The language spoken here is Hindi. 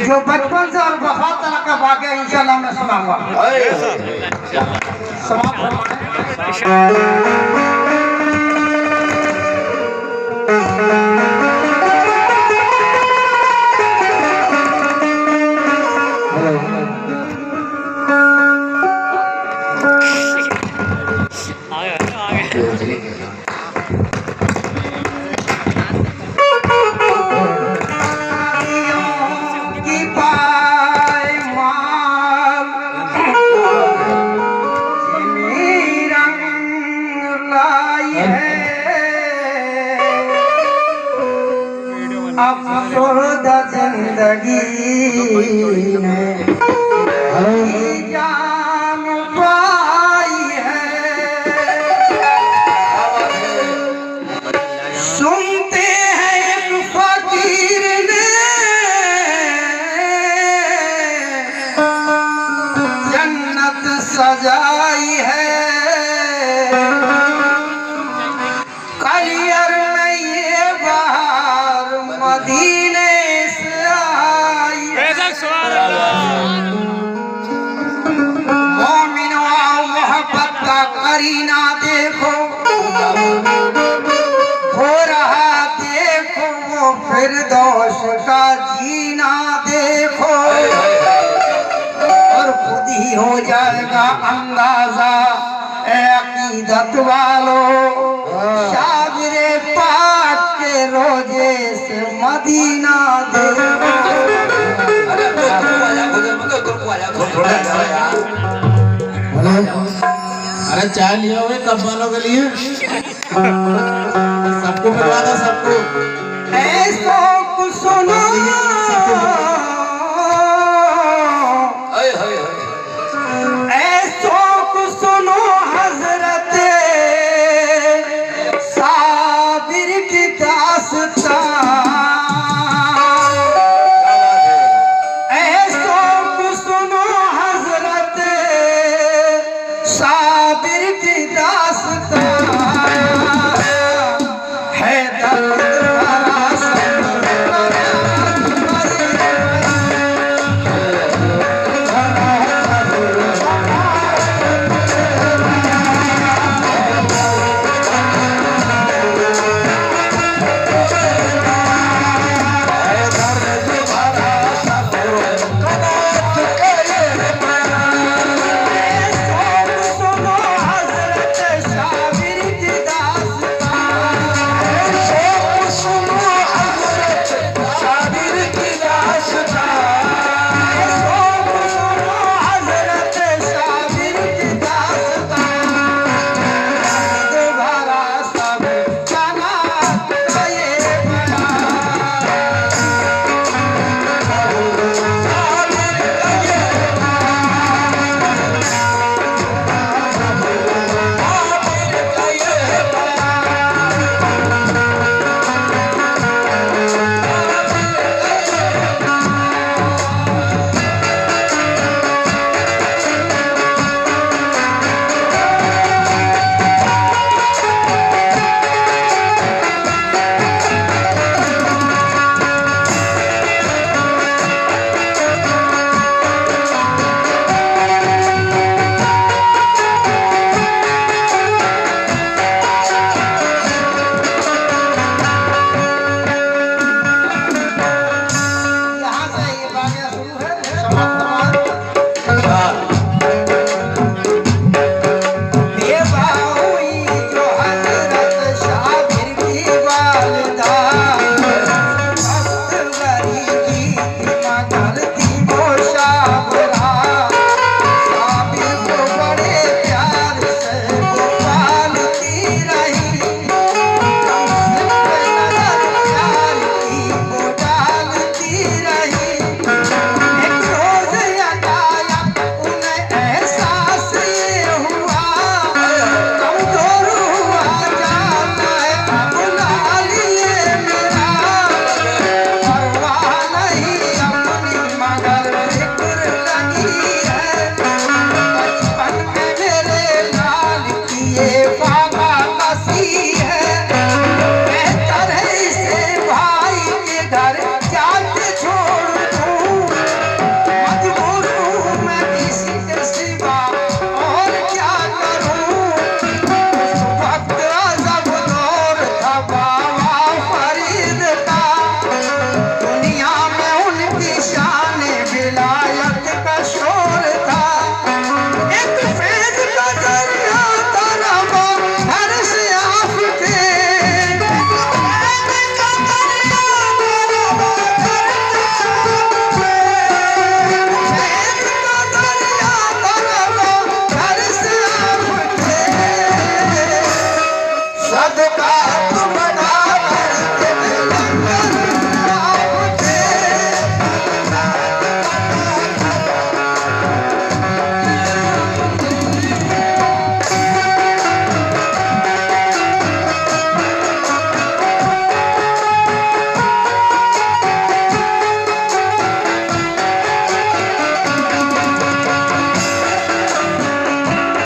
जो बचपन से और बहुत तरह का वाक़या इंशाल्लाह मैं सुनाऊंगा। अफसोदा जिंदगी में जान पाई है। सुनते हैं एक फकीर ने जन्नत सजाई है। मदीने से आई मोमिनो मोहब्बत का करीना देखो हो रहा, देखो वो फिरदौस का जीना देखो और खुद ही हो जाएगा अंदाजा ए अकीदत वालों। शागिरे पाक के रोजे से मदीना देखो। अरे चाय लिया हुए कब वालों के लिए सबको मिलवा दो सबको।